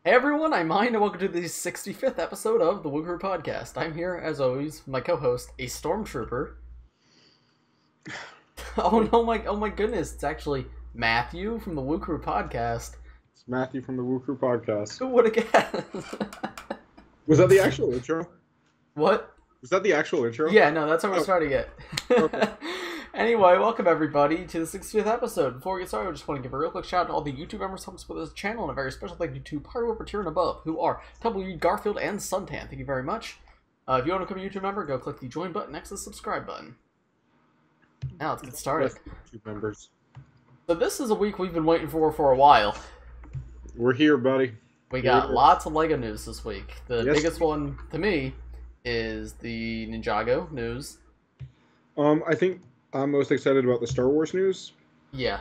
Hey everyone, I'm Mind, and welcome to the 65th episode of the Wookeroo Podcast. I'm here, as always, my co-host, a stormtrooper. Oh my goodness, it's actually Matthew from the Wookeroo Podcast. It's Matthew from the Wookeroo Podcast. Who would have guessed? Was that the actual intro? What? Was that the actual intro? Yeah, no, that's how we're starting it. Okay. Anyway, welcome everybody to the 65th episode. Before we get started, I just want to give a real quick shout out to all the YouTube members helping support this channel, and a very special thank you to Pyro, Tier and above, who are Tumbleweed, Garfield, and Suntan. Thank you very much. If you want to become a YouTube member, go click the join button next to the subscribe button. Now let's get started. YouTube members. So this is a week we've been waiting for a while. We're here, buddy. We got lots of LEGO news this week. The Yes. biggest one to me is the Ninjago news. I think I'm most excited about the Star Wars news. Yeah.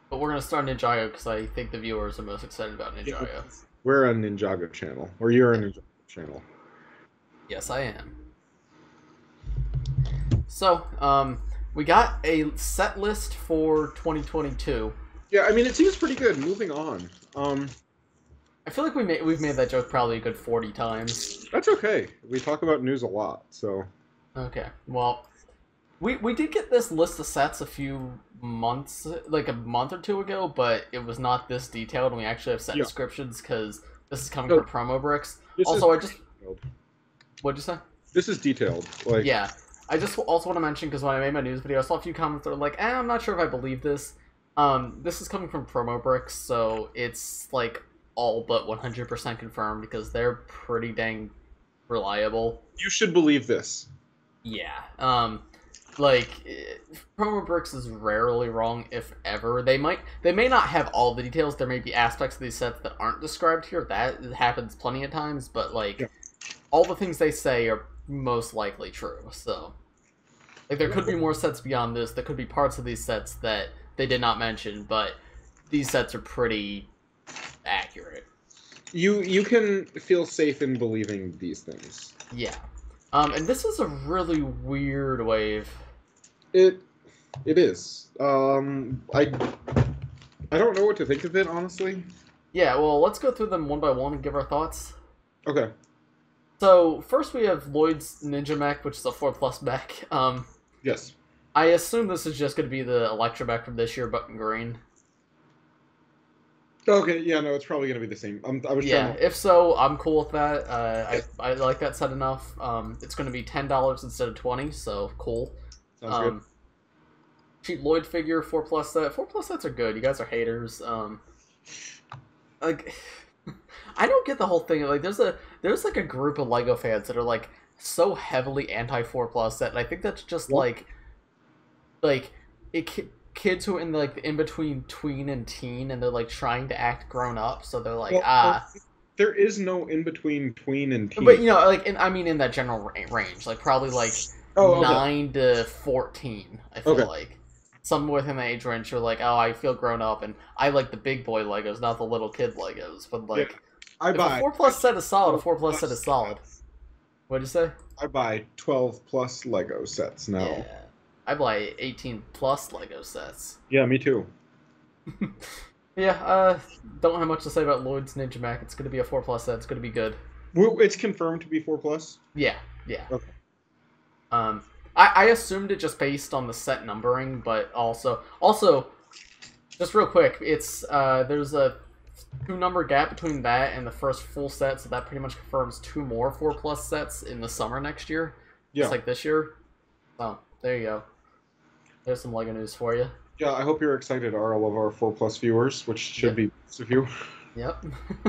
But we're going to start Ninjago because I think the viewers are most excited about Ninjago. We're a Ninjago channel. Or you're a Ninjago channel. Yes, I am. So, we got a set list for 2022. Yeah, I mean, it seems pretty good. Moving on. I feel like we've made that joke probably a good 40 times. That's okay. We talk about news a lot, so... Okay, well... We did get this list of sets a few months, like a month or two ago, but it was not this detailed, and we actually have set descriptions because this is coming from Promo Bricks. Also, what'd you say? This is detailed. Like, yeah, I just also want to mention, because when I made my news video, I saw a few comments that were like, I'm not sure if I believe this. This is coming from Promo Bricks, so it's like all but 100% confirmed because they're pretty dang reliable. you should believe this. Yeah, like, Promo Bricks is rarely wrong, if ever. They may not have all the details. There may be aspects of these sets that aren't described here. That happens plenty of times, but, like, all the things they say are most likely true, so... Like, there could be more sets beyond this. There could be parts of these sets that they did not mention, but these sets are pretty accurate. You can feel safe in believing these things. Yeah. And this is a really weird wave. It is. I don't know what to think of it, honestly. Yeah, well, let's go through them one by one and give our thoughts. Okay. So, first we have Lloyd's Ninja Mech, which is a 4+ mech. Yes. I assume this is just going to be the Electra mech from this year, but in green. Okay, yeah, no, it's probably going to be the same. If so, I'm cool with that. I like that set enough. It's going to be $10 instead of $20, so cool. Sounds good. Cheap Lloyd figure, 4+ set. 4+ sets are good. You guys are haters. Like, I don't get the whole thing. Like, there's like a group of LEGO fans that are like so heavily anti 4+ set, and I think that's just kids who are in like the in between tween and teen, and they're like trying to act grown up, so they're like There is no in between tween and teen. But you know, like in that general range, like probably like 9 to 14. I feel like some within the age range are like, I feel grown up, and I like the big boy Legos, not the little kid Legos. But like, if a 4+ set is solid, a 4+ set is solid. What'd you say? I buy 12+ Lego sets now. Yeah. I buy 18+ Lego sets. Yeah, me too. Yeah, don't have much to say about Lloyd's Ninja Mech. It's going to be a 4+ set. It's going to be good. It's confirmed to be 4+? Yeah. Okay. I assumed it just based on the set numbering, but also, just real quick, it's, there's a 2-number gap between that and the first full set, so that pretty much confirms 2 more 4+ sets in the summer next year. Yeah. Just like this year. So, there you go. There's some LEGO news for you. Yeah, I hope you're excited, all of our 4+ viewers, which should be most of you. Yep.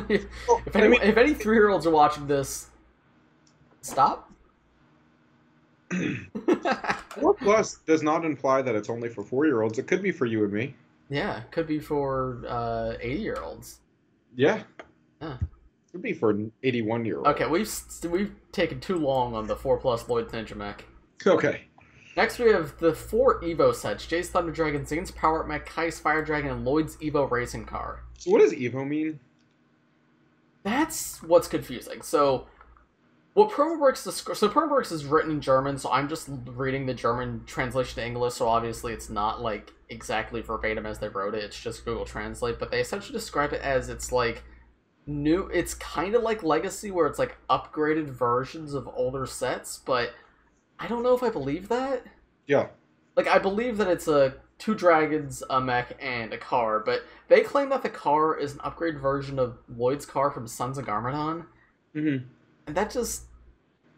If any 3-year-olds are watching this, stop. 4+ does not imply that it's only for 4-year-olds. It could be for you and me. Yeah, it could be for 80-year-olds. Yeah. Yeah. It could be for an 81-year-old. Okay, we've taken too long on the 4+ Lloyd Ninja Mech. Okay. Next we have the 4 Evo sets: Jay's Thunder Dragon, Zane's Power Up Mech, Kai's Fire Dragon, and Lloyd's Evo Racing Car. So what does Evo mean? That's what's confusing. So, what Promo Bricks is written in German, so I'm just reading the German translation to English, so obviously it's not, like, exactly verbatim as they wrote it, it's just Google Translate, but they essentially describe it as it's, like, new. It's kind of like Legacy, where it's like upgraded versions of older sets, but I don't know if I believe that. Yeah. Like, I believe that it's a 2 dragons, a mech, and a car, but they claim that the car is an upgraded version of Lloyd's car from Sons of Garmadon. Mm-hmm. And that just...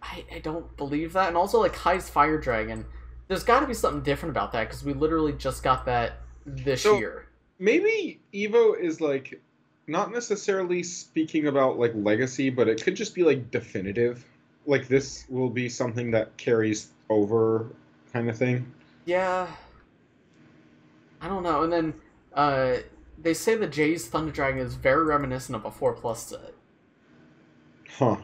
I don't believe that. And also, like, Kai's Fire Dragon, there's got to be something different about that, because we literally just got that this year. Maybe Evo is, like, not necessarily speaking about, like, legacy, but it could just be, like, definitive. Like, this will be something that carries over kind of thing. Yeah. I don't know. And then, they say the Jay's Thunder Dragon is very reminiscent of a 4+ set. Huh.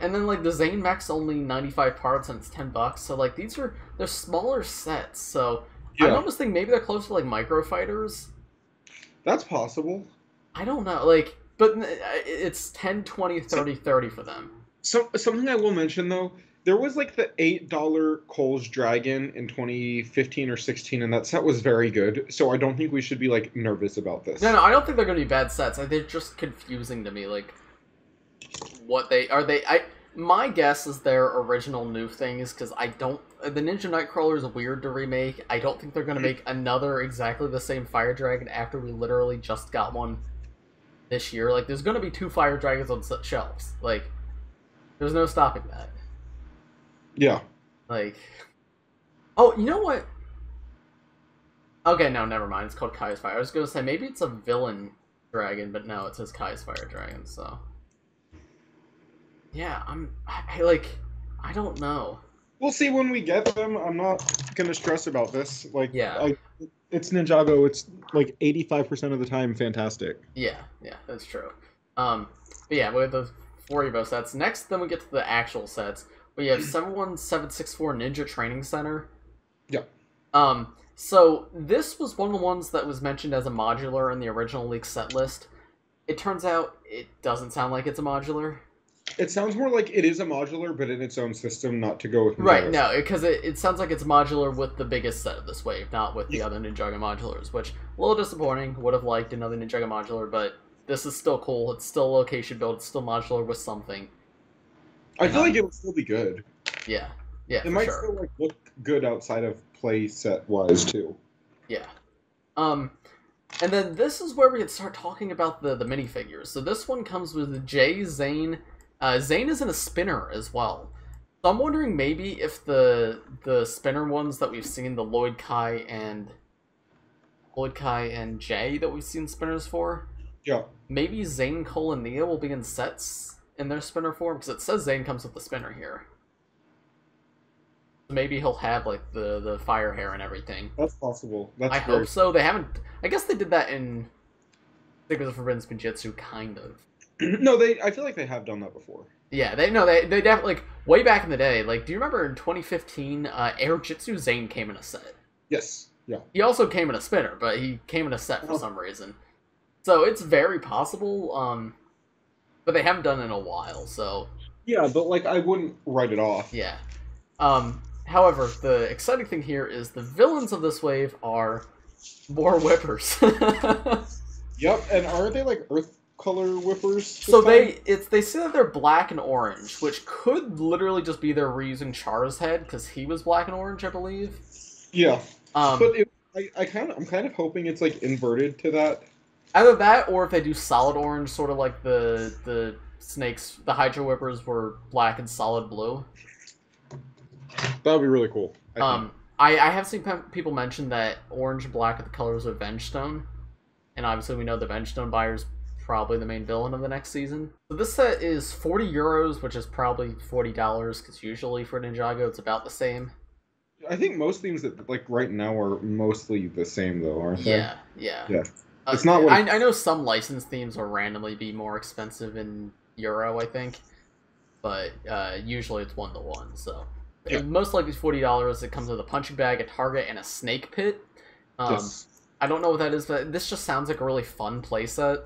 And then, like, the Zane mech's only 95 parts and it's $10, so, like, they're smaller sets, so yeah. I almost think maybe they're close to, like, micro fighters. That's possible. I don't know, like, but it's 10, 20, 30, 30 for them. So, something I will mention, though, there was, like, the $8 Cole's Dragon in 2015 or 16, and that set was very good, so I don't think we should be, like, nervous about this. No, I don't think they're going to be bad sets. They're just confusing to me, like... What they are my guess is their original new things, because I don't... The Ninja Nightcrawler is weird to remake. I don't think they're going to make another exactly the same Fire Dragon after we literally just got one this year. Like, there's going to be 2 Fire Dragons on shelves. Like, there's no stopping that. Yeah. Like... Oh, you know what? Okay, no, never mind. It's called Kai's Fire. I was going to say, maybe it's a villain dragon, but no, it says Kai's Fire Dragon, so... Yeah, I don't know. We'll see when we get them. I'm not gonna stress about this. Like, yeah, it's Ninjago. It's like 85% of the time fantastic. Yeah, that's true. But yeah, we have the 4 Evo sets. Next, then we get to the actual sets. We have 71764 Ninja Training Center. Yeah. So this was one of the ones that was mentioned as a modular in the original leak set list. It turns out it doesn't sound like it's a modular. It sounds more like it is a modular, but in its own system, not to go with Ninjago. Right, no, because it sounds like it's modular with the biggest set of this wave, not with the other Ninjago modulars, which, a little disappointing. Would have liked another Ninjago modular, but this is still cool. It's still a location build. It's still modular with something. I feel like it will still be good. Yeah, it might still like look good outside of play set wise too. Yeah. And then this is where we can start talking about the minifigures. So this one comes with Jay, Zane. Zane is in a spinner as well. So I'm wondering maybe if the spinner ones that we've seen, the Lloyd, Kai, and Jay that we've seen spinners for. Yeah. Maybe Zane, Cole, and Nia will be in sets in their spinner form, because it says Zane comes with the spinner here. Maybe he'll have like the fire hair and everything. That's possible. I hope so. They haven't. I guess they did that in Secrets of Forbidden Spinjitzu, kind of. No, I feel like they have done that before. Yeah, they definitely, like, way back in the day. Like, do you remember in 2015, Air Jitsu Zane came in a set? Yes. Yeah. He also came in a spinner, but he came in a set for some reason. So it's very possible. But they haven't done it in a while. So. Yeah, but like I wouldn't write it off. Yeah. However, the exciting thing here is the villains of this wave are more whippers. Yep, and aren't they like earth color whippers? So they say that they're black and orange, which could literally just be they're reusing Char's head because he was black and orange, I believe. Yeah. But I'm kind of hoping it's like inverted to that. Either that, or if they do solid orange, sort of like the snakes, the Hydra whippers were black and solid blue. That would be really cool. I have seen people mention that orange and black are the colors of Vengestone, and obviously we know the Vengestone buyer's probably the main villain of the next season. So this set is 40 euros, which is probably $40, because usually for Ninjago it's about the same. I think most themes that like right now are mostly the same though, aren't they? Yeah. It's not. I know some licensed themes will randomly be more expensive in euro, I think, but usually it's 1-to-1. So most likely $40. It comes with a punching bag, a target, and a snake pit. Yes. I don't know what that is, but this just sounds like a really fun playset.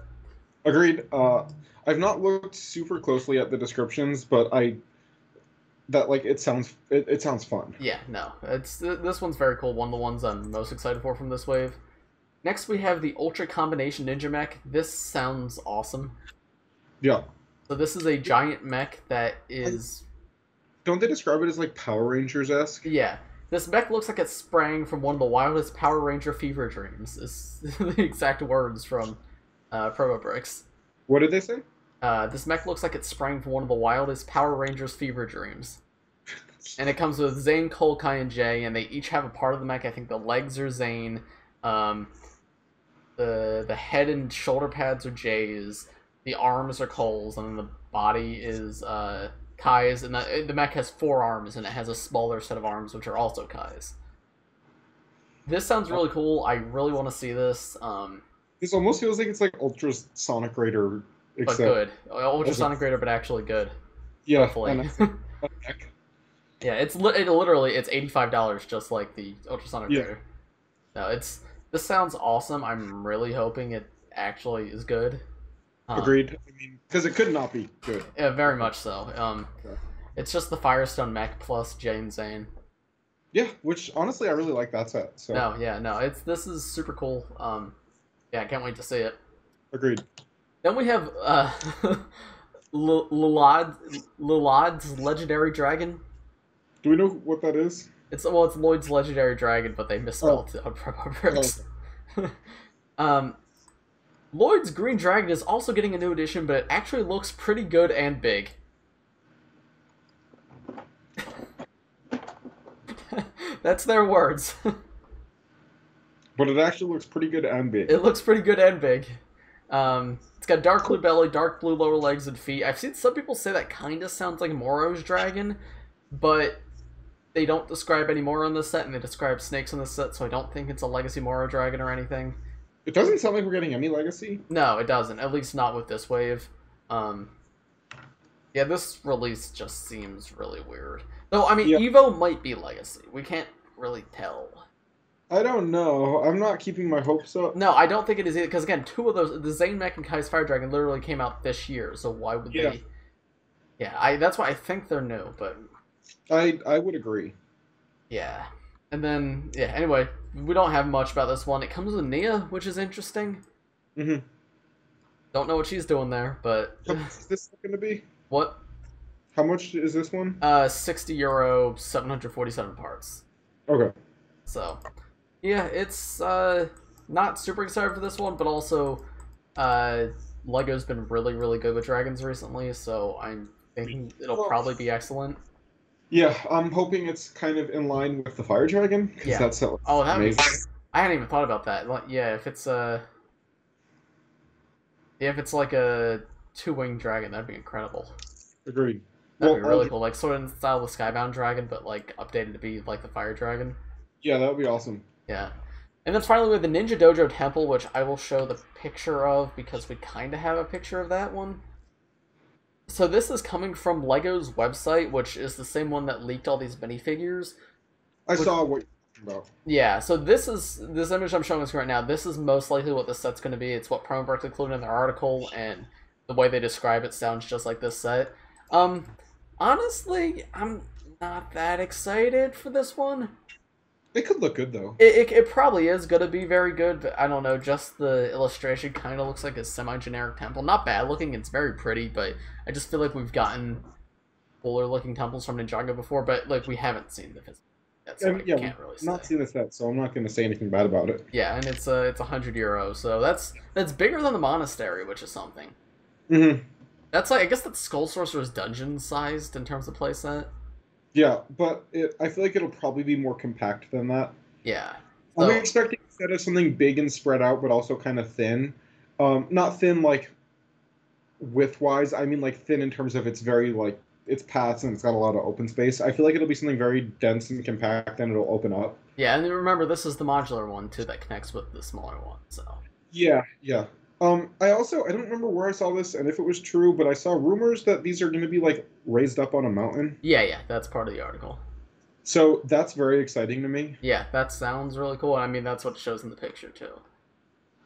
Agreed. I've not looked super closely at the descriptions, but it sounds fun. Yeah, no, this one's very cool. One of the ones I'm most excited for from this wave. Next, we have the Ultra Combination Ninja Mech. This sounds awesome. Yeah. So this is a giant mech that is... Don't they describe it as like Power Rangers-esque? Yeah. This mech looks like it sprang from one of the wildest Power Ranger fever dreams. Is the exact words from Promo Bricks. What did they say? This mech looks like it sprang from one of the wildest Power Rangers fever dreams. And it comes with Zane, Cole, Kai, and Jay, and they each have a part of the mech. I think the legs are Zane, the head and shoulder pads are Jay's, the arms are Cole's, and then the body is Kai's, and the mech has 4 arms, and it has a smaller set of arms, which are also Kai's. This sounds really cool. I really want to see this. This almost feels like it's like Ultrasonic Raider, but good. Ultrasonic Raider, but actually good. Yeah. Hopefully. Yeah, it's literally it's $85, just like the Ultrasonic Raider. No, this sounds awesome. I'm really hoping it actually is good. Agreed. I mean, because it could not be good. Yeah, very much so. It's just the Firestone mech plus Jay and Zane. Yeah, which honestly I really like that set. So. No, this is super cool. Yeah, I can't wait to see it. Agreed. Then we have Lloyd's Legendary Dragon. Do we know what that is? It's Lloyd's Legendary Dragon, but they misspelled it on Promo Bricks. Lloyd's Green Dragon is also getting a new edition, but it actually looks pretty good and big. That's their words. But it actually looks pretty good and big. It looks pretty good and big. It's got dark blue belly, dark blue lower legs and feet. I've seen some people say that kind of sounds like Moro's dragon, but they don't describe any Moro in this set, and they describe snakes in this set, so I don't think it's a Legacy Moro dragon or anything. It doesn't sound like we're getting any Legacy. No, it doesn't. At least not with this wave. Yeah, this release just seems really weird. Though, I mean, Evo might be Legacy. We can't really tell. I don't know. I'm not keeping my hopes up. No, I don't think it is either, because again, 2 of those, the Zane Mech and Kai's Fire Dragon literally came out this year, so why would they... Yeah, that's why I think they're new, but... I would agree. Yeah. And then, yeah, anyway, we don't have much about this one. It comes with Nia, which is interesting. Mm-hmm. Don't know what she's doing there, but... How much is this going to be? What? How much is this one? €60, 747 parts. Okay. So, yeah, it's not super excited for this one, but also LEGO's been really, really good with dragons recently, so I'm thinking it'll probably be excellent. Yeah, I'm hoping it's kind of in line with the Fire Dragon. Yeah. That's amazing. I hadn't even thought about that. Yeah, if it's like a 2-winged dragon, that'd be incredible. Agreed. That'd be really cool. Like sort of in the style of the Skybound Dragon, but like updated to be like the Fire Dragon. Yeah, that would be awesome. Yeah. And then finally we have the Ninja Dojo Temple, which I will show the picture of because we kind of have a picture of that one. So this is coming from LEGO's website, which is the same one that leaked all these minifigures. I saw what you're talking about. Yeah, so this image I'm showing us right now, this is most likely what this set's going to be. It's what Promo Bricks included in their article, and the way they describe it sounds just like this set. Honestly, I'm not that excited for this one. It could look good, though. It probably is going to be very good, but I don't know, just the illustration kind of looks like a semi-generic temple. Not bad looking, it's very pretty, but I just feel like we've gotten cooler looking temples from Ninjago before, but like we haven't seen the physical yet, so I can't really say. Not seen this yet, so I'm not going to say anything bad about it. Yeah, and it's €100, so that's bigger than the monastery, which is something. Mm-hmm. That's like, I guess that's Skull Sorcerer's dungeon sized in terms of playset. Yeah, but I feel like it'll probably be more compact than that. Yeah. I'm expecting instead of something big and spread out, but also kind of thin. Not thin like width-wise. I mean like thin in terms of it's very like it's paths and it's got a lot of open space. I feel like it'll be something very dense and compact, and it'll open up. Yeah, and remember this is the modular one too that connects with the smaller one. So. Yeah. I don't remember where I saw this and if it was true, but I saw rumors that these are going to be like raised up on a mountain. Yeah, that's part of the article. So that's very exciting to me. Yeah, that sounds really cool. I mean, that's what it shows in the picture too.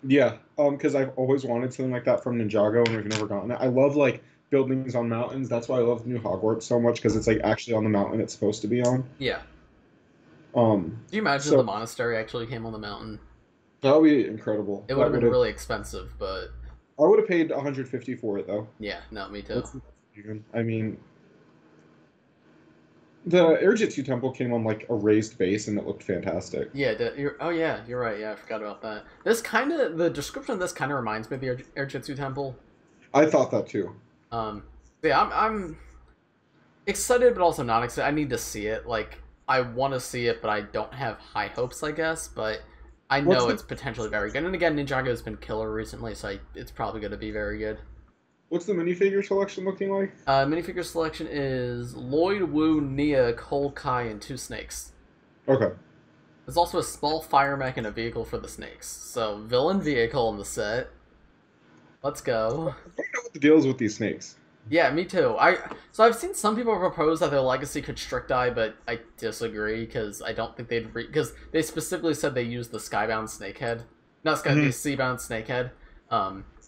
Yeah, because I've always wanted something like that from Ninjago, and we've never gotten it. I love like buildings on mountains. That's why I love the new Hogwarts so much, because it's like actually on the mountain it's supposed to be on. Yeah. Do you imagine the monastery actually came on the mountain? That would be incredible. It would have been really expensive, but... I would have paid 150 for it though. Yeah, no, me too. I mean, the Air Jitsu Temple came on like a raised base and it looked fantastic. Yeah, oh yeah, you're right. Yeah, I forgot about that. The description of this kind of reminds me of the Air Jitsu Temple. I thought that too. Yeah, I'm excited, but also not excited. I need to see it. Like, I want to see it, but I don't have high hopes, I guess. But I know it's potentially very good. And again, Ninjago has been killer recently, so it's probably going to be very good. What's the minifigure selection looking like? Minifigure selection is Lloyd, Wu, Nia, Cole, Kai, and 2 snakes. Okay. There's also a small fire mech and a vehicle for the snakes. So, villain vehicle in the set. Let's go. I don't know what the deal is with these snakes. Yeah, me too. So I've seen some people propose that their legacy could Stricteye, but I disagree because I don't think they'd because they specifically said they used the Skybound Snakehead, not Sky, the Seabound Snakehead,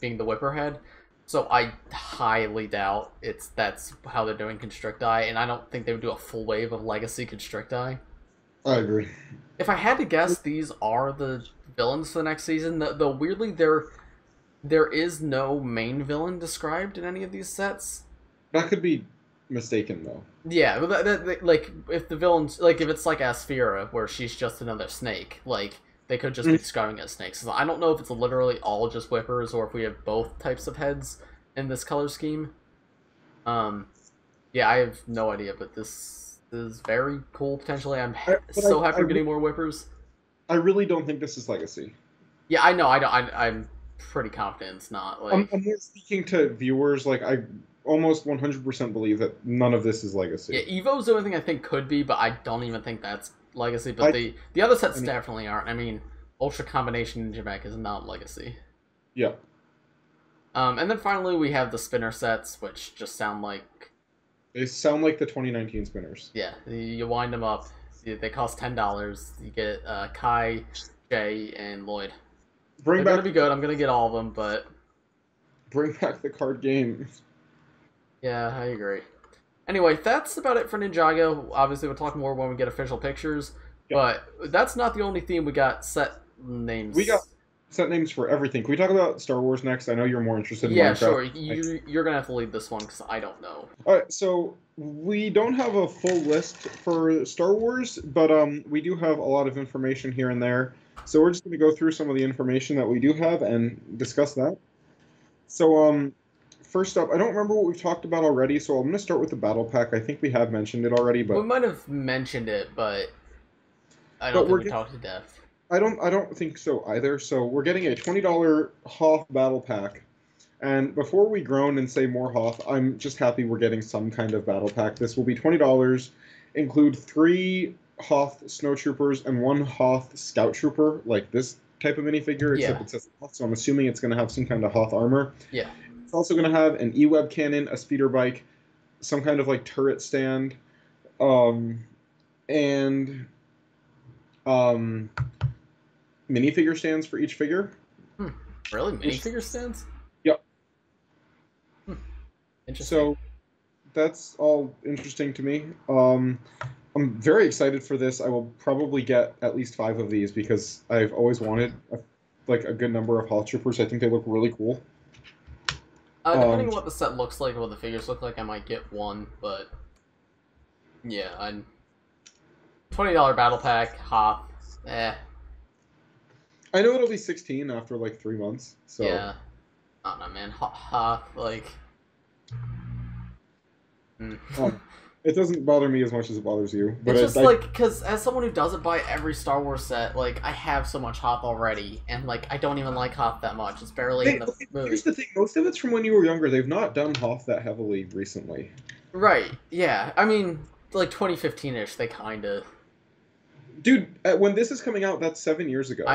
being the Whipper head. So I highly doubt that's how they're doing Constricteye, and I don't think they would do a full wave of Legacy Constricteye. I agree. If I had to guess, these are the villains for the next season. Though weirdly, there is no main villain described in any of these sets. That could be mistaken, though. Yeah, but like, if the villains, like, if it's like Asphira, where she's just another snake, like, they could just be describing it as snakes. So I don't know if it's literally all just whippers, or if we have both types of heads in this color scheme. Yeah, I have no idea, but this is very cool, potentially. I'm so happy we're getting more whippers. I really don't think this is Legacy. Yeah, I know, I'm pretty confident it's not. Like, I'm more speaking to viewers, like, I almost 100% believe that none of this is Legacy. Yeah, Evo's the only thing I think could be, but I don't even think that's Legacy. But the other sets definitely aren't. I mean, Ultra Combination Ninja Mech is not Legacy. Yeah. And then finally we have the spinner sets, which just sound like... They sound like the 2019 spinners. Yeah, you wind them up. They cost $10. You get Kai, Jay, and Lloyd. They're gonna be good. I'm gonna get all of them, but... Bring back the card game. Yeah, I agree. Anyway, that's about it for Ninjago. Obviously, we'll talk more when we get official pictures. Yep. But that's not the only theme. We got set names. We got set names for everything. Can we talk about Star Wars next? I know you're more interested in Minecraft. Sure. You're going to have to lead this one because I don't know. All right, so we don't have a full list for Star Wars, but we do have a lot of information here and there. So we're just going to go through some of the information that we do have and discuss that. So first up, I don't remember what we've talked about already, so I'm going to start with the Battle Pack. I think we have mentioned it already, but... We might have mentioned it, but I don't think we talked to death. I don't think so either. So we're getting a $20 Hoth Battle Pack. And before we groan and say more Hoth, I'm just happy we're getting some kind of Battle Pack. This will be $20, include 3 Hoth Snowtroopers and 1 Hoth Scout Trooper, like this type of minifigure, except it says Hoth, so I'm assuming it's going to have some kind of Hoth armor. Yeah. It's also going to have an E-Web cannon, a speeder bike, some kind of like turret stand, and minifigure stands for each figure. Really? Minifigure stands? Yep. Interesting. So that's all interesting to me. I'm very excited for this. I will probably get at least 5 of these because I've always wanted a good number of Hoth Troopers. I think they look really cool. Depending on what the set looks like, what the figures look like, I might get one, but yeah, I'm $20 Battle Pack, Hoth, I know it'll be 16 after like 3 months. So yeah, I don't know, man. Hoth, like, it doesn't bother me as much as it bothers you. But it's just like, because as someone who doesn't buy every Star Wars set, like, I have so much Hoth already, and like, I don't even like Hoth that much. It's barely in the movie. Here's the thing: most of it's from when you were younger. They've not done Hoth that heavily recently. Right? Yeah. I mean, like 2015-ish, they kind of. Dude, when this is coming out, that's 7 years ago.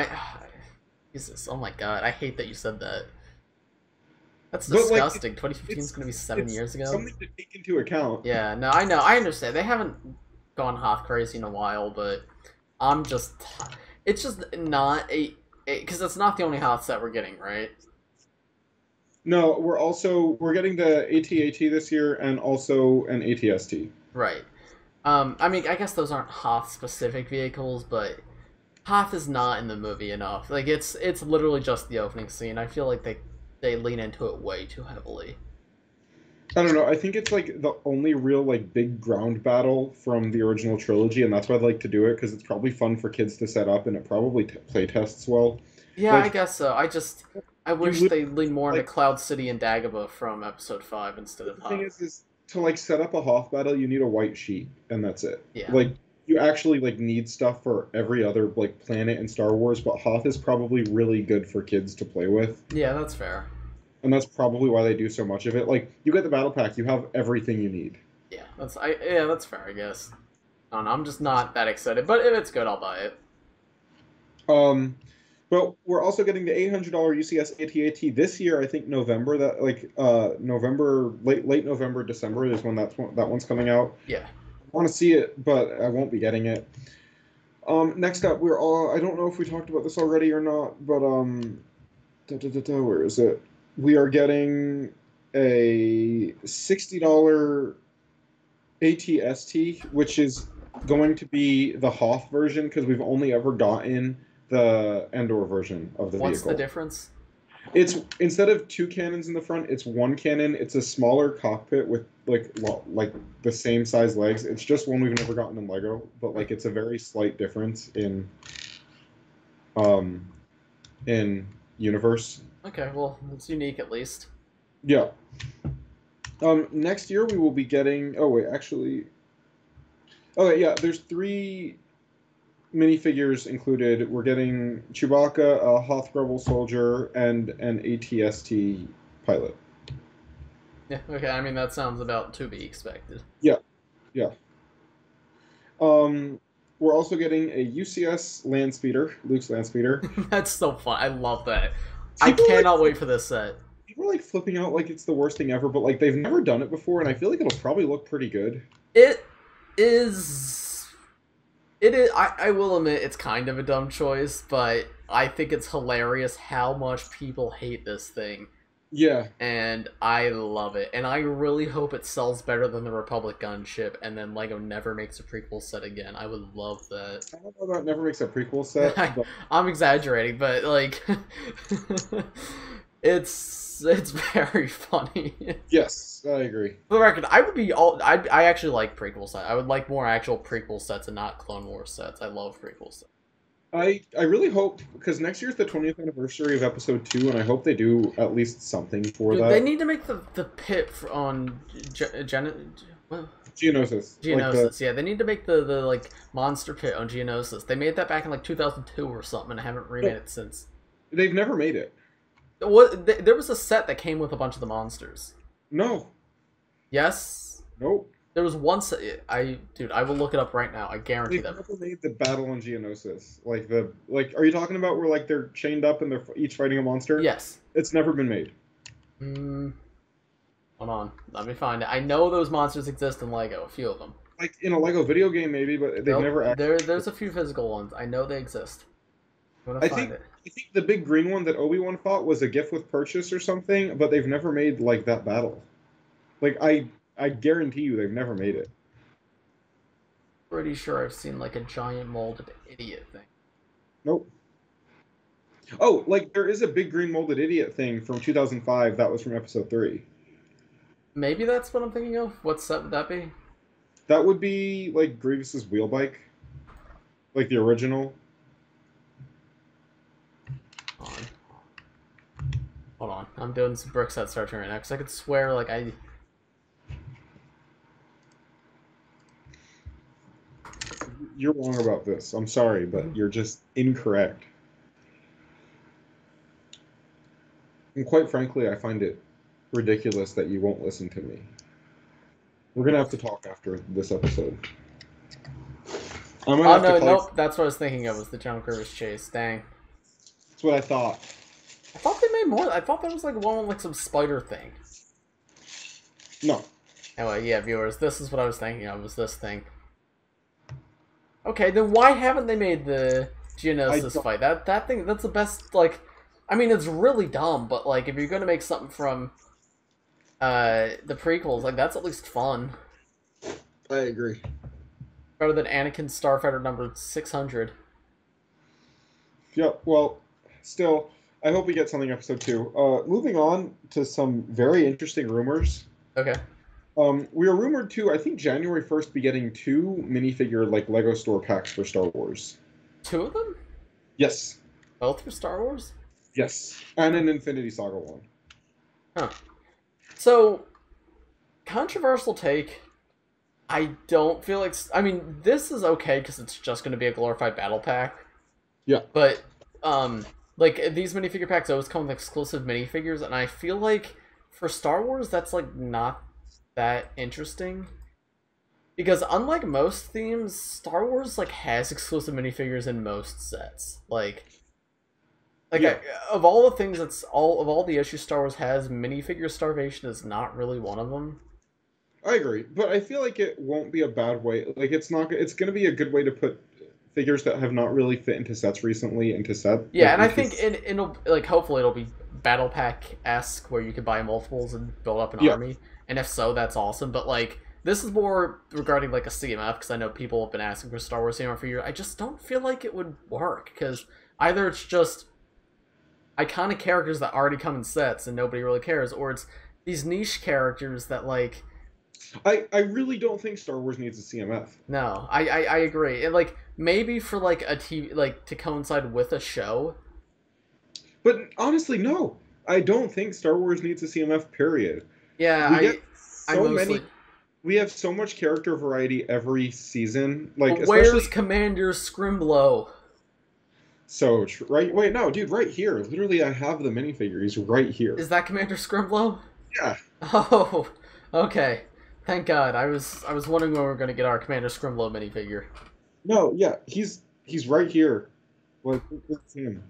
Jesus, oh my god, I hate that you said that. That's disgusting. Like, 2015 is going to be 7 years ago. Something to take into account. Yeah, no, I know, I understand. They haven't gone Hoth crazy in a while, but I'm just... It's just not because it's not the only Hoth set we're getting, right? No, we're getting the AT-AT this year and also an ATST. Right. I mean, I guess those aren't Hoth-specific vehicles, but Hoth is not in the movie enough. Like, it's literally just the opening scene. I feel like they they lean into it way too heavily. I don't know. I think it's like the only real like big ground battle from the original trilogy, and that's why I like to do it because it's probably fun for kids to set up, and it probably play tests well. Yeah, Like I guess so. I wish they leaned more into like Cloud City and Dagobah from Episode 5 instead of the thing Hoth. is to like set up a Hoth battle, you need a white sheet, and that's it. Yeah. Like you actually like need stuff for every other like planet in Star Wars, but Hoth is probably really good for kids to play with. Yeah, that's fair. And that's probably why they do so much of it. Like you get the battle pack, you have everything you need. Yeah, that's fair, I guess. I don't know, I'm just not that excited, but if it's good, I'll buy it. But we're also getting the $800 UCS AT-AT this year. I think November. That like November, late November, December is when that one's coming out. Yeah. I want to see it, but I won't be getting it. Next up, I don't know if we talked about this already or not, but where is it? We are getting a $60 AT-ST, which is going to be the Hoth version because we've only ever gotten the Endor version of the vehicle. What's the difference? It's instead of two cannons in the front, it's one cannon. It's a smaller cockpit with like the same size legs. It's just one we've never gotten in Lego, but like it's a very slight difference in universe. Okay, well, it's unique at least. Yeah. Next year we will be getting. Oh wait, actually. Oh yeah, there's 3 minifigures included. We're getting Chewbacca, a Hoth Rebel soldier, and an AT-ST pilot. Yeah, okay, I mean, that sounds about to be expected. Yeah, yeah. We're also getting a UCS land speeder, Luke's land speeder. That's so fun. I love that. I cannot wait for this set. People are like flipping out like it's the worst thing ever, but like they've never done it before, and I feel like it'll probably look pretty good. It is. I will admit it's kind of a dumb choice, but I think it's hilarious how much people hate this thing. Yeah. And I love it. And I really hope it sells better than the Republic gunship, and then LEGO never makes a prequel set again. I would love that. I don't know about never makes a prequel set. But... I'm exaggerating, but like it's very funny. Yes, I agree. For the record, I actually like prequel sets. I would like more actual prequel sets and not Clone Wars sets. I love prequel sets. I really hope, because next year's the 20th anniversary of Episode 2, and I hope they do at least something for that. They need to make the pit on Geonosis. Geonosis, yeah. They need to make the like monster pit on Geonosis. They made that back in like 2002 or something, and I haven't remade it since. They've never made it. There was a set that came with a bunch of the monsters. No. Yes? Nope. There was one set. Dude, I will look it up right now. I guarantee that. They've never made the battle on Geonosis. Are you talking about where like they're chained up and they're each fighting a monster? Yes. It's never been made. Hold on. Let me find it. I know those monsters exist in LEGO. A few of them. Like in a LEGO video game, maybe, but they've never actually. There's a few physical ones. I know they exist. I think the big green one that Obi-Wan fought was a gift with purchase or something, but they've never made like that battle. Like I guarantee you they've never made it. Pretty sure I've seen like a giant molded idiot thing. Nope. Oh, like there is a big green molded idiot thing from 2005 that was from Episode 3. Maybe that's what I'm thinking of. What set would that be? That would be like Grievous's wheel bike. Like the original. Hold on. I'm doing some brick set searching right now because I could swear like I... You're wrong about this. I'm sorry, but you're just incorrect. And quite frankly, I find it ridiculous that you won't listen to me. We're going to have to talk after this episode. Nope. That's what I was thinking of, was the General Grievous chase. Dang. That's what I thought. I thought they made more. I thought there was like one with like some spider thing. No. Anyway, yeah, viewers, this is what I was thinking of, was this thing. Okay, then why haven't they made the Geonosis fight? That thing, that's the best, like... I mean, it's really dumb, but, like, if you're gonna make something from, the prequels, like, that's at least fun. I agree. Better than Anakin Starfighter number 600. Yeah, well, still, I hope we get something episode 2. Moving on to some very interesting rumors. Okay. We are rumored to, I think, January 1st be getting 2 minifigure like Lego store packs for Star Wars. 2 of them? Yes. Both for Star Wars? Yes. And an Infinity Saga one. Huh. So, controversial take. I don't feel like... I mean, this is okay because it's just going to be a glorified battle pack. Yeah. But, like, these minifigure packs always come with exclusive minifigures, and I feel like for Star Wars, that's, like, not that interesting. Because unlike most themes, Star Wars, like, has exclusive minifigures in most sets. Like yeah. Of all the things of all the issues Star Wars has, minifigure starvation is not really one of them. I agree, but I feel like it won't be a bad way. Like, it's going to be a good way to put figures that have not really fit into sets recently into set. Yeah, and I think it'll, like, hopefully it'll be battle pack-esque, where you can buy multiples and build up an army. And if so, that's awesome. But, like, this is more regarding, like, a CMF, because I know people have been asking for Star Wars CMF for years. I just don't feel like it would work, because either it's just iconic characters that already come in sets and nobody really cares, or it's these niche characters that, like... I really don't think Star Wars needs a CMF. No, I agree. And, like, maybe for, like, a TV, like, to coincide with a show. But honestly, no. I don't think Star Wars needs a CMF, period. Yeah, we have so much character variety every season. Like, where's Commander Scrimblow? So, right? Wait, no, dude, right here. Literally, I have the minifigure. He's right here. Is that Commander Scrimblow? Yeah. Oh, okay. Thank God. I was wondering when we were going to get our Commander Scrimblow minifigure. No, yeah, he's right here. Like, it's him.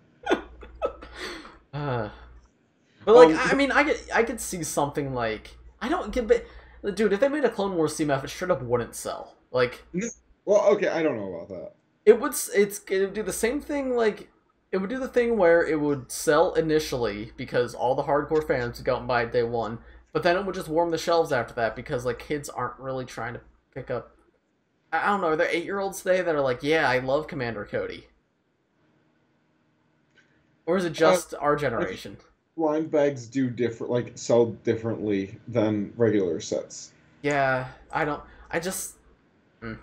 But, like, I mean, I could see something like... I don't get... Dude, if they made a Clone Wars CMF, it straight up wouldn't sell. Like... Well, okay, I don't know about that. It would do the same thing, like... It would do the thing where it would sell initially, because all the hardcore fans would go out and buy it day one, but then it would just warm the shelves after that, because, like, kids aren't really trying to pick up... I don't know, are there 8-year-olds today that are like, yeah, I love Commander Cody? Or is it just our generation? Blind bags do sell differently than regular sets. Yeah, I don't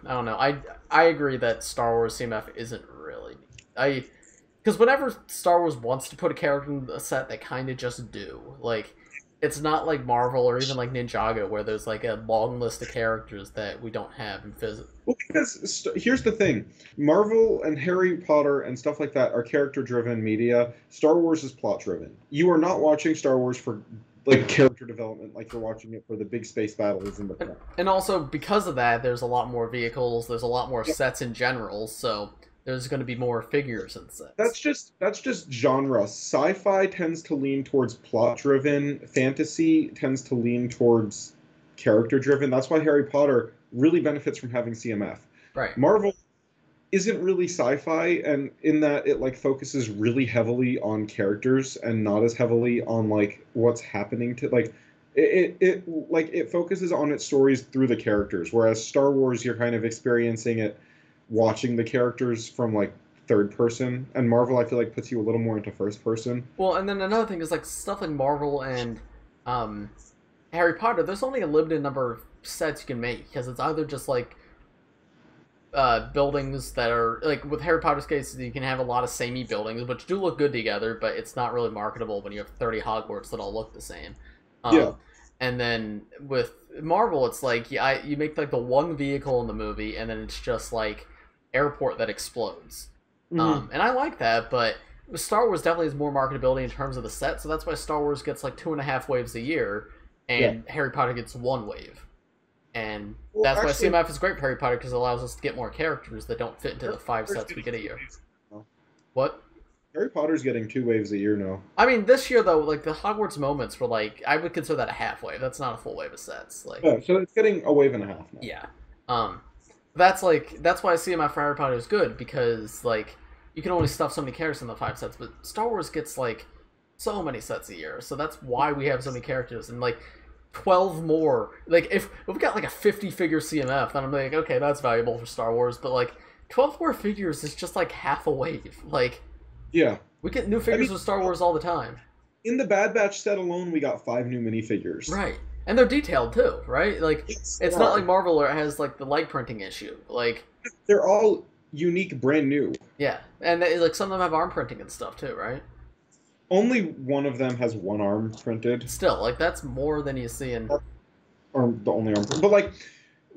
know. I agree that Star Wars CMF isn't really... Because whenever Star Wars wants to put a character in a set, they kind of just do. Like, it's not like Marvel or even like Ninjago, where there's like a long list of characters that we don't have in physics. Well, because here's the thing. Marvel and Harry Potter and stuff like that are character-driven media. Star Wars is plot-driven. You are not watching Star Wars for, like, character development like you're watching it for the big space battles in the front. And also, because of that, there's a lot more vehicles, there's a lot more sets in general, so... There's going to be more figures in sets. That's just genre. Sci-fi tends to lean towards plot-driven. Fantasy tends to lean towards character-driven. That's why Harry Potter really benefits from having CMF. Right. Marvel isn't really sci-fi, and in that it like focuses really heavily on characters and not as heavily on like what's happening to like it focuses on its stories through the characters. Whereas Star Wars, you're kind of experiencing it watching the characters from like third person, and Marvel I feel like puts you a little more into first person. Well, and then another thing is like stuff like Marvel and Harry Potter, there's only a limited number of sets you can make, because it's either just like buildings that are like, with Harry Potter's case, you can have a lot of samey buildings which do look good together, but it's not really marketable when you have 30 Hogwarts that all look the same. And then with Marvel, it's like you make like the one vehicle in the movie, and then it's just like airport that explodes. And I like that, but Star Wars definitely has more marketability in terms of the set, so that's why Star Wars gets like 2.5 waves a year, and Harry Potter gets 1 wave. And that's why CMF is great for Harry Potter, because it allows us to get more characters that don't fit into the 5 sets we get a year. What? Harry Potter's getting 2 waves a year now. I mean, this year though, like the Hogwarts moments were like, I would consider that a half wave. That's not a full wave of sets. Like, yeah, so it's getting a wave and a half now. Yeah. That's why CMF for Harry Potter is good, because like you can only stuff so many characters in the 5 sets, but Star Wars gets like so many sets a year, so that's why we have so many characters, and like 12 more. Like if we've got like a 50 figure CMF, then I'm like, okay, that's valuable for Star Wars, but like 12 more figures is just like half a wave. Like, yeah, We get new figures with Star Wars all the time. In the Bad Batch set alone, we got 5 new minifigures. Right. And they're detailed too, right? Like, it's not like Marvel where it has like the light printing issue. Like, they're all unique, brand new. Yeah, and they, like some of them have arm printing and stuff too, right? Only one of them has one arm printed. Still, like that's more than you see in. Or the only arm, but like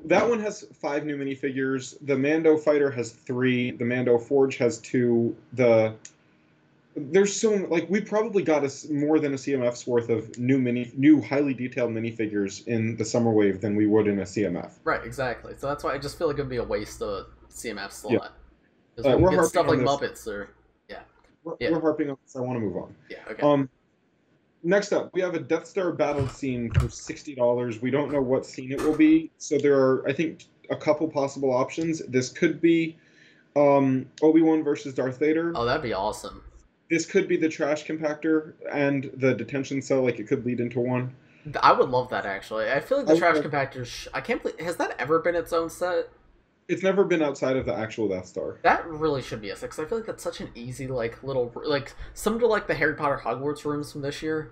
that one has 5 new minifigures. The Mando fighter has 3. The Mando Forge has 2. There's so like we probably got more than a CMF's worth of new highly detailed minifigures in the summer wave than we would in a CMF. Right, exactly. So that's why I just feel like it'd be a waste of a CMF slot. Yeah. Because we get stuff like Muppets or we're harping on this. I want to move on. Yeah. Okay. Next up, we have a Death Star battle scene for $60. We don't know what scene it will be, so there are, I think, a couple possible options. This could be Obi-Wan versus Darth Vader. Oh, that'd be awesome. This could be the trash compactor and the detention cell, like it could lead into one. I would love that, actually. I feel like the trash compactor, I can't believe, has that ever been its own set? It's never been outside of the actual Death Star. That really should be a set, because I feel like that's such an easy, like, little, like, similar to, like, the Harry Potter Hogwarts rooms from this year.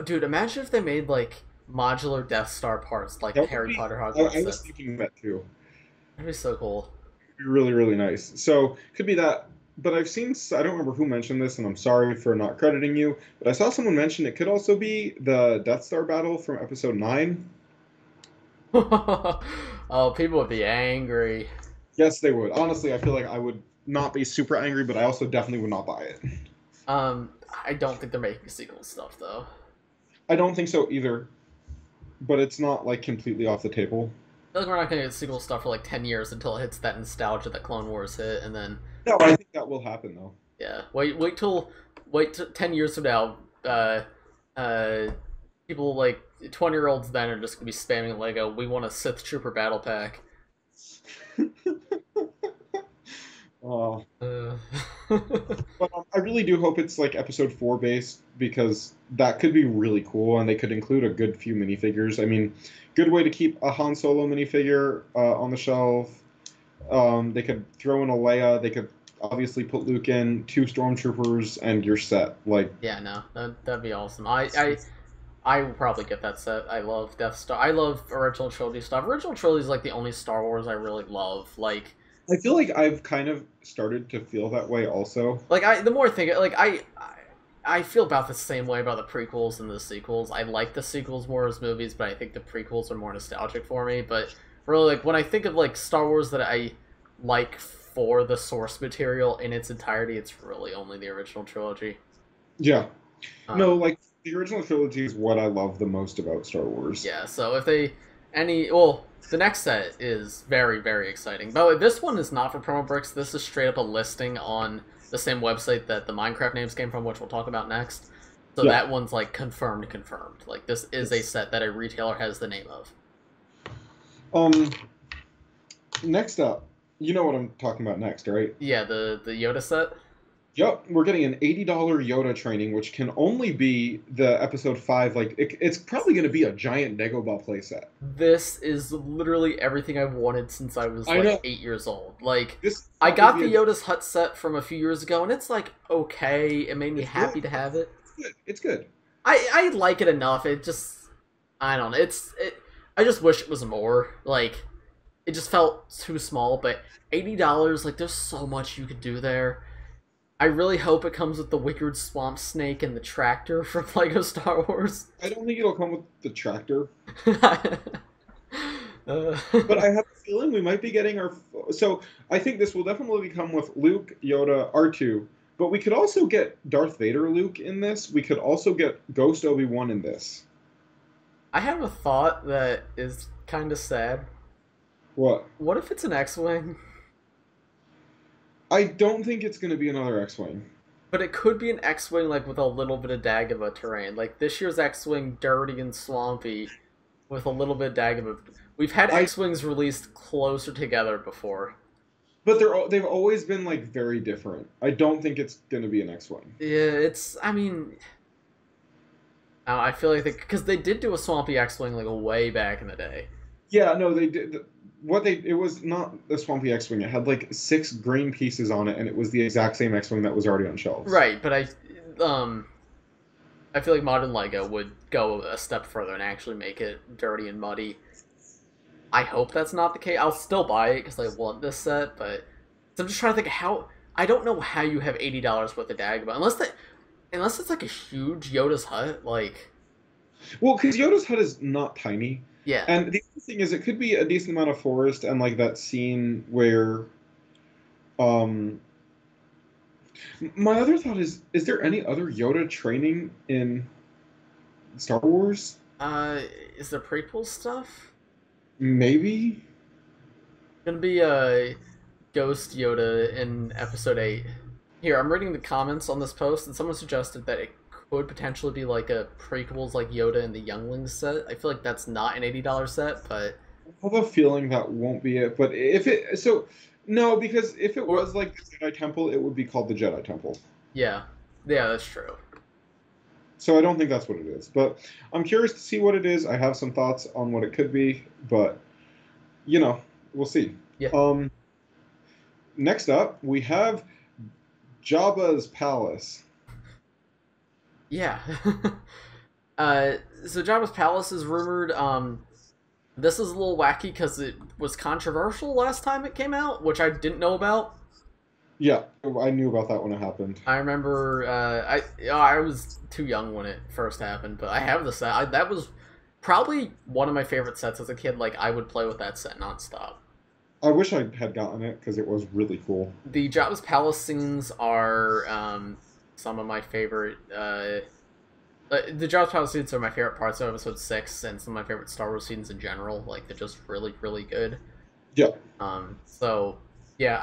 Dude, imagine if they made, like, modular Death Star parts, like the Harry Potter Hogwarts I was thinking that, too. That'd be so cool. It'd be really, really nice. So, could be that. But I've seen, I don't remember who mentioned this, and I'm sorry for not crediting you, but I saw someone mention it could also be the Death Star battle from Episode 9. Oh, people would be angry. Yes, they would. Honestly, I feel like I would not be super angry, but I also definitely would not buy it. I don't think they're making sequel stuff, though. I don't think so either, but it's not, like, completely off the table. I feel like we're not going to get sequel stuff for, like, 10 years until it hits that nostalgia that Clone Wars hit, and then... No, I think that will happen, though. Yeah. Wait till 10 years from now, people, like, 20-year-olds then are just going to be spamming LEGO, we want a Sith Trooper battle pack. But I really do hope it's like Episode 4 based, because that could be really cool, and they could include a good few minifigures. I mean, good way to keep a Han Solo minifigure on the shelf. They could throw in a Leia. They could obviously put Luke in, 2 Stormtroopers, and you're set. Like, yeah, no, that'd be awesome. I will probably get that set. I love Death Star. I love original trilogy stuff. Original trilogy is like the only Star Wars I really love. Like, I feel like I've kind of started to feel that way also. Like, the more I think, like, I feel about the same way about the prequels and the sequels. I like the sequels more as movies, but I think the prequels are more nostalgic for me. But really, like, when I think of, like, Star Wars that I like for the source material in its entirety, it's really only the original trilogy. Yeah. No, like, the original trilogy is what I love the most about Star Wars. Yeah, so if they... the next set is very, very exciting. By the way, this one is not for promo bricks. This is straight up a listing on the same website that the Minecraft names came from, which we'll talk about next. So yeah, that one's, like, confirmed. Like, this is a set that a retailer has the name of. Next up, you know what I'm talking about next, right? Yeah, the Yoda set? Yep, we're getting an $80 Yoda Training, which can only be the Episode 5. Like, it's probably going to be a giant Dagobah playset. This is literally everything I've wanted since I was, like, 8 years old. Like, I got the Yoda's Hut set from a few years ago, and it's, like, okay. It made me happy to have it. It's good. I like it enough. It just... I don't know. I just wish it was more. Like, it just felt too small, but $80, like, there's so much you could do there. I really hope it comes with the Wicked Swamp Snake and the tractor from LEGO Star Wars. I don't think it'll come with the tractor. But I have a feeling we might be getting our... So, I think this will definitely come with Luke, Yoda, R2. But we could also get Darth Vader Luke in this. We could also get Ghost Obi-Wan in this. I have a thought that is kind of sad. What? What if it's an X-Wing? I don't think it's going to be another X-Wing. But it could be an X-Wing, like, with a little bit of Dagobah terrain. Like, this year's X-Wing, dirty and swampy, with a little bit of Dagobah. We've had X-Wings released closer together before. But they've always been, like, very different. I don't think it's going to be an X-Wing. Yeah, I mean... I feel like because they did do a swampy X-Wing, like, way back in the day. Yeah, no, they did. it was not the Swampy X-Wing. It had like 6 green pieces on it, and it was the exact same X-Wing that was already on shelves. Right, but I feel like modern Lego would go a step further and actually make it dirty and muddy. I hope that's not the case. I'll still buy it because I want this set, but I'm just trying to think how. I don't know how you have $80 worth of Dagobah unless it's like a huge Yoda's hut, like. Well, because Yoda's hut is not tiny. Yeah. And the other thing is, it could be a decent amount of forest and like that scene where, my other thought is there any other Yoda training in Star Wars? Is there prequel stuff? Maybe. Gonna be Ghost Yoda in Episode 8. Here, I'm reading the comments on this post, and someone suggested that it could potentially be like a prequels like Yoda and the Younglings set. I feel like that's not an $80 set, but I have a feeling that won't be it. But no, because if it was like the Jedi Temple, it would be called the Jedi Temple. Yeah, that's true. So I don't think that's what it is. But I'm curious to see what it is. I have some thoughts on what it could be, but we'll see. Yeah. Next up, we have Jabba's Palace. Yeah. So Jabba's Palace is rumored. This is a little wacky because it was controversial last time it came out, which I didn't know about. Yeah, I knew about that when it happened. I remember. I was too young when it first happened, but I have the set. That was probably one of my favorite sets as a kid. Like, I would play with that set nonstop. I wish I had gotten it because it was really cool. The Jabba's Palace scenes are some of my favorite. The Jabba's Palace scenes are my favorite parts of Episode 6 and some of my favorite Star Wars scenes in general. Like, they're just really, really good. Yeah. So yeah,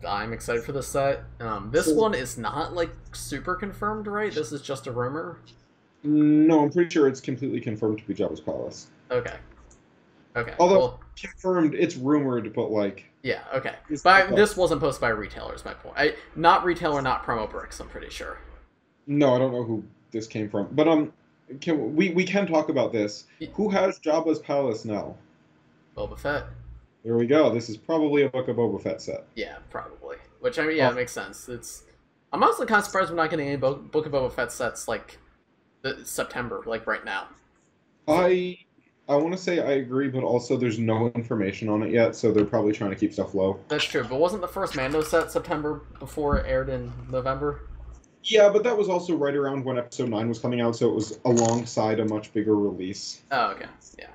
I'm excited for this set. This one is not like super confirmed, right? This is just a rumor. No, I'm pretty sure it's completely confirmed to be Jabba's Palace. Okay. Although confirmed, it's rumored, but like. Yeah. Okay. But this wasn't posted by a retailer. Is my point. Not retailer, not promo bricks. I'm pretty sure. No, I don't know who this came from, but we can talk about this. Who has Jabba's Palace now? Boba Fett. There we go. This is probably a Book of Boba Fett set. Yeah, probably. Which, I mean, yeah, it makes sense. I'm honestly kind of surprised we're not getting any Book of Boba Fett sets, like, September, like, right now. I want to say I agree, but also there's no information on it yet, so they're probably trying to keep stuff low. That's true, but wasn't the first Mando set September before it aired in November? Yeah, but that was also right around when Episode 9 was coming out, so it was alongside a much bigger release. Oh, okay. Yeah.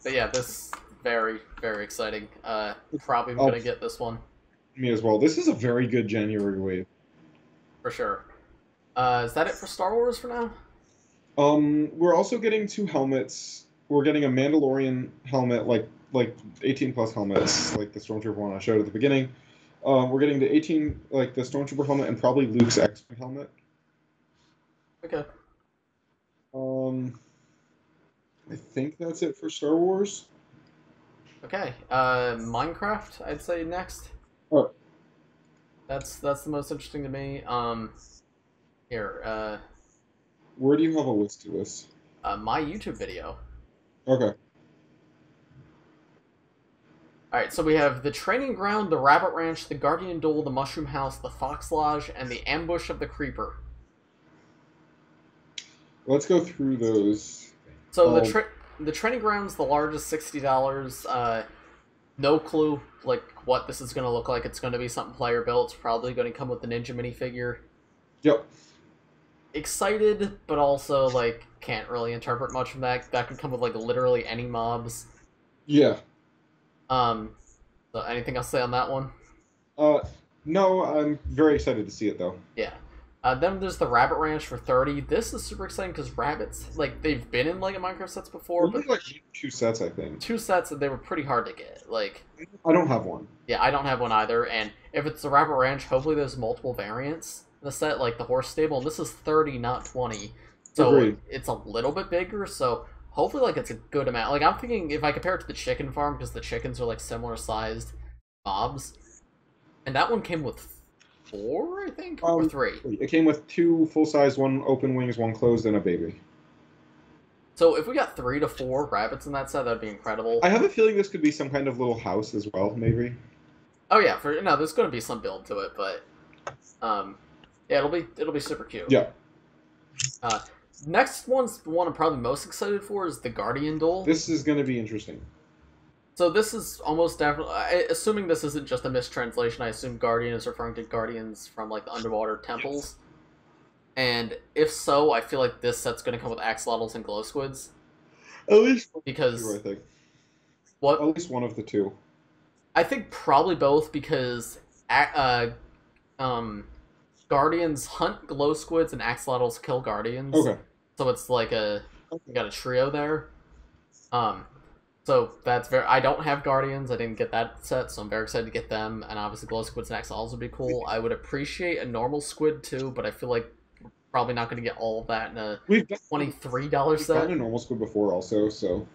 But yeah, this very, very exciting. Probably going to get this one. Me as well. This is a very good January wave. For sure. Is that it for Star Wars for now? We're also getting 2 helmets. We're getting a Mandalorian helmet, like 18+ helmets, like the Stormtrooper one I showed at the beginning. We're getting the the Stormtrooper helmet and probably Luke's X-Wing helmet. Okay. I think that's it for Star Wars. Okay. Minecraft, I'd say next. Oh. That's the most interesting to me. Here. Where do you have a list to this? My YouTube video. Okay. Alright, so we have the Training Ground, the Rabbit Ranch, the Guardian Dole, the Mushroom House, the Fox Lodge, and the Ambush of the Creeper. Let's go through those. So the Training Ground's the largest, $60. No clue like what this is going to look like. It's going to be something player built. It's probably going to come with the Ninja minifigure. Yep. Excited, but also like can't really interpret much from that. That could come with like literally any mobs. Yeah. So anything else to say on that one? No, I'm very excited to see it though. Yeah. Then there's the Rabbit Ranch for $30. This is super exciting because rabbits, like, they've been in LEGO Minecraft sets before, Only but like 2 sets, I think. 2 sets, and they were pretty hard to get. Like, I don't have one. Yeah, I don't have one either. And if it's the Rabbit Ranch, hopefully there's multiple variants in the set, like the horse stable. And this is 30, not 20. So Agreed. It's a little bit bigger. So hopefully, like, it's a good amount. Like, I'm thinking if I compare it to the chicken farm, because the chickens are like similar sized mobs, and that one came with 4, I think, or 3. It came with 2 full-size, 1 open wings, 1 closed, and a baby. So if we got 3 to 4 rabbits in that set, that'd be incredible. I have a feeling this could be some kind of little house as well, maybe. Oh yeah, there's going to be some build to it, but yeah, it'll be super cute. Yeah. Next one's the one I'm probably most excited for is the Guardian Dole. This is going to be interesting. So this is almost definitely, assuming this isn't just a mistranslation, I assume Guardian is referring to guardians from like the underwater temples. And if so, I feel like this set's going to come with axolotls and glow squids. At least because two, I think. What? At least one of the two. I think probably both because guardians hunt glow squids and axolotls kill guardians. Okay. So it's like you got a trio there. So that's I don't have guardians. I didn't get that set, so I'm very excited to get them. And obviously, glow squids and axolotls would be cool. I would appreciate a normal squid too, but I feel like we're probably not going to get all of that in a $23 set. We've gotten a normal squid before, also, so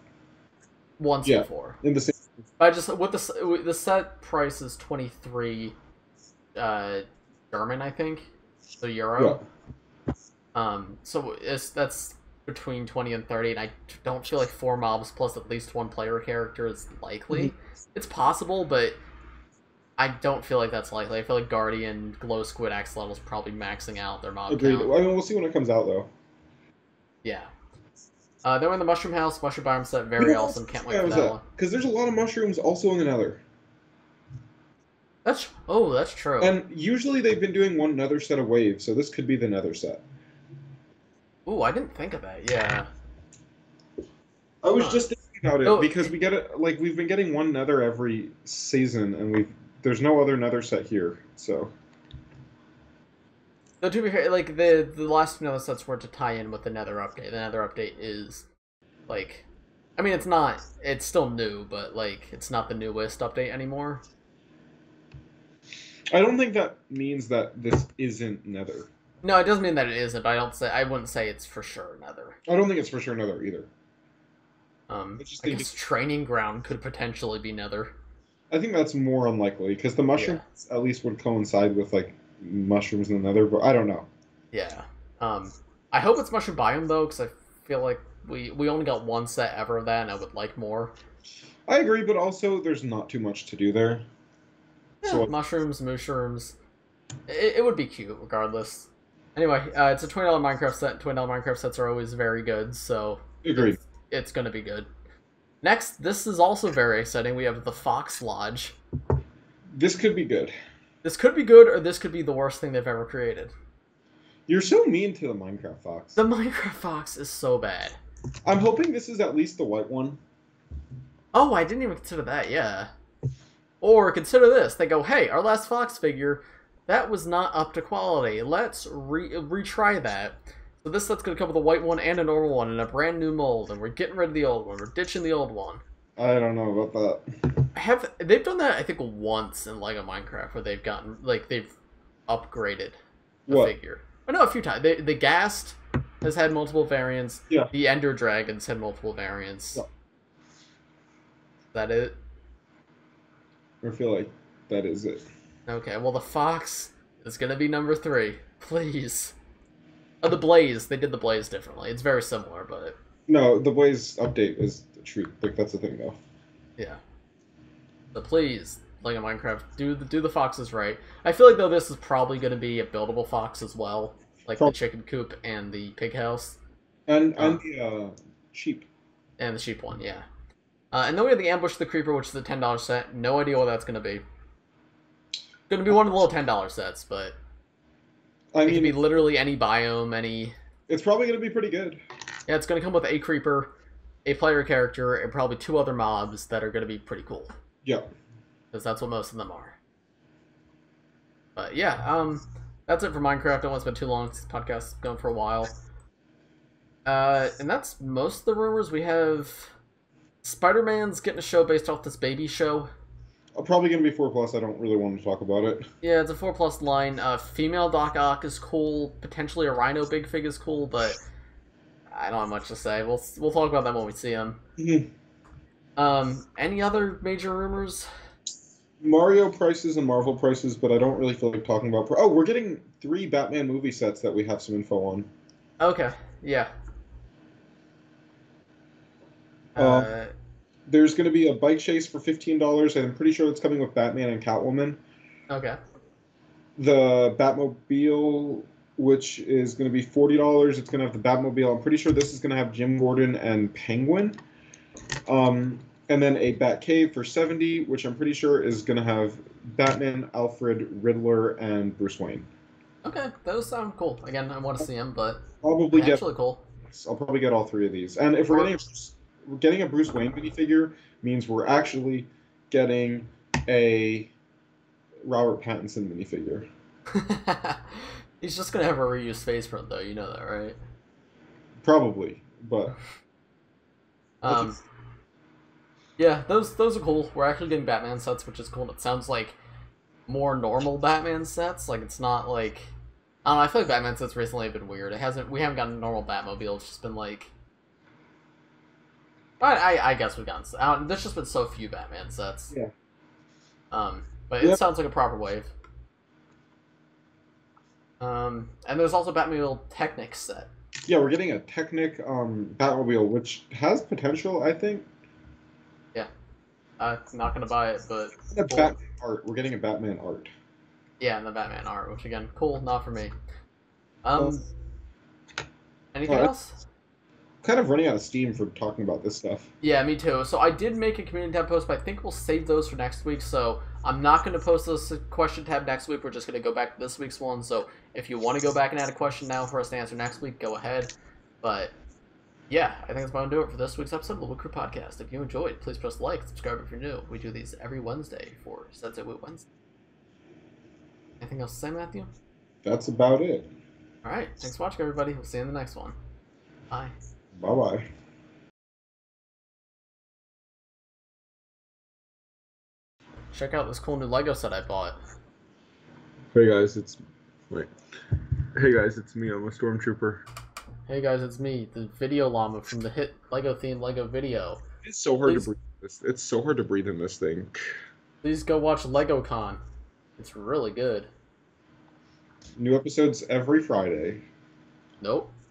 once before. In the same. I just with the set price is 23 German, I think, so euro. Yeah. So that's between 20 and 30, and I don't feel like 4 mobs plus at least 1 player character is likely. Mm-hmm. It's possible, but I don't feel like that's likely. I feel like Guardian, Glow Squid, Axolotl is probably maxing out their mob Agreed. count. I mean, we'll see when it comes out, though. Yeah. Then we're in the Mushroom House. Mushroom Biome set, very awesome. Can't wait for that one. Because there's a lot of mushrooms also in the Nether. That's true. And usually they've been doing one Nether set of waves, so this could be the Nether set. Ooh, I didn't think of that. Yeah. I was just thinking about it because we get it like we've been getting one Nether every season, and there's no other Nether set here, so. So to be fair, like the last Nether sets were to tie in with the Nether update. The Nether update is like, I mean, it's still new, but like it's not the newest update anymore. I don't think that means that this isn't Nether. No, it doesn't mean that it isn't, but I wouldn't say it's for sure Nether. I don't think it's for sure Nether either. I guess Training Ground could potentially be Nether. I think that's more unlikely, because the mushrooms at least would coincide with, like, mushrooms in the Nether, but I don't know. Yeah. I hope it's Mushroom Biome, though, because I feel like we only got 1 set ever of that, and I would like more. I agree, but also there's not too much to do there. Yeah, so mushrooms. It would be cute, regardless. Anyway, it's a $20 Minecraft set. $20 Minecraft sets are always very good, so agreed. It's going to be good. Next, this is also very exciting. We have the Fox Lodge. This could be good. This could be good, or this could be the worst thing they've ever created. You're so mean to the Minecraft Fox. The Minecraft Fox is so bad. I'm hoping this is at least the white one. Oh, I didn't even consider that, yeah. Or consider this. They go, hey, our last Fox figure, that was not up to quality. Let's retry that. So this set's going to come with a white one and a normal one and a brand new mold, and we're getting rid of the old one. We're ditching the old one. I don't know about that. They've done that, I think, once in LEGO Minecraft, where they've gotten, like, they've upgraded the figure. Oh, no, a few times. The Ghast has had multiple variants. Yeah. The Ender Dragons had multiple variants. Yeah. Is that it? I feel like that is it. Okay, well, the Fox is going to be number 3. Please. Oh, the Blaze. They did the Blaze differently. It's very similar, but... No, the Blaze update is the truth. Like, that's the thing, though. Yeah. But please, LEGO Minecraft, do the foxes right. I feel like, though, this is probably going to be a buildable fox as well. Like the chicken coop and the pig house. And the sheep. And the sheep one, yeah. And then we have the Ambush the Creeper, which is a $10 set. No idea what that's going to be. Going to be one of the little $10 sets, but... it can be literally any biome, any... It's probably going to be pretty good. Yeah, it's going to come with a creeper, a player character, and probably 2 other mobs that are going to be pretty cool. Yeah. Because that's what most of them are. But yeah, that's it for Minecraft. I don't want to spend too long. This podcast is going for a while. And that's most of the rumors. We have... Spider-Man's getting a show based off this baby show. Probably going to be 4+. I don't really want to talk about it. Yeah, it's a 4+ line. Female Doc Ock is cool. Potentially a Rhino Big Fig is cool, but I don't have much to say. We'll talk about them when we see them. Mm-hmm. Any other major rumors? Mario prices and Marvel prices, but I don't really feel like talking about... Oh, we're getting 3 Batman movie sets that we have some info on. Okay, yeah. Uh, There's going to be a bike chase for $15, and I'm pretty sure it's coming with Batman and Catwoman. okay. The Batmobile, which is going to be $40, it's going to have the Batmobile. I'm pretty sure this is going to have Jim Gordon and Penguin. And then a Batcave for $70, which I'm pretty sure is going to have Batman, Alfred, Riddler, and Bruce Wayne. Okay, those sound cool. Again, I want to see them, but Probably get. actually cool. I'll probably get all three of these. And if we're getting a Bruce Wayne minifigure, means we're actually getting a Robert Pattinson minifigure. He's just gonna have a reused face print, though. You know that, right? Probably, but. Yeah, those are cool. We're actually getting Batman sets, which is cool. It sounds like more normal Batman sets. Like it's not like I don't know. I feel like Batman sets recently have been weird. We haven't gotten a normal Batmobile. It's just been like. I guess we've gotten. There's just been so few Batman sets. Yeah. But it sounds like a proper wave. And there's also Batmobile Technic set. Yeah, we're getting a Technic Batmobile, which has potential, I think. Yeah. Not gonna buy it, but Cool. Batman art. We're getting a Batman art. Yeah, and the Batman art, which again, cool. Not for me. Anything else? Kind of running out of steam for talking about this stuff. Yeah, me too. So I did make a community tab post, but I think we'll save those for next week. So I'm not going to post this question tab next week. We're just going to go back to this week's one. So if you want to go back and add a question now for us to answer next week, go ahead. But yeah, I think that's going to do it for this week's episode of the Wood Crew Podcast. If you enjoyed, please press like, subscribe if you're new. We do these every Wednesday for Sensei Wu Wednesday. Anything else to say, Matthew? That's about it. All right. Thanks for watching, everybody. We'll see you in the next one. Bye. Bye-bye. Check out this cool new LEGO set I bought. Hey guys, it's me. I'm a stormtrooper. Hey guys, it's me, the Video Llama from the hit LEGO-themed LEGO video. It's so hard to breathe. It's so hard to breathe in this thing. Please go watch LEGOCon. It's really good. New episodes every Friday. Nope.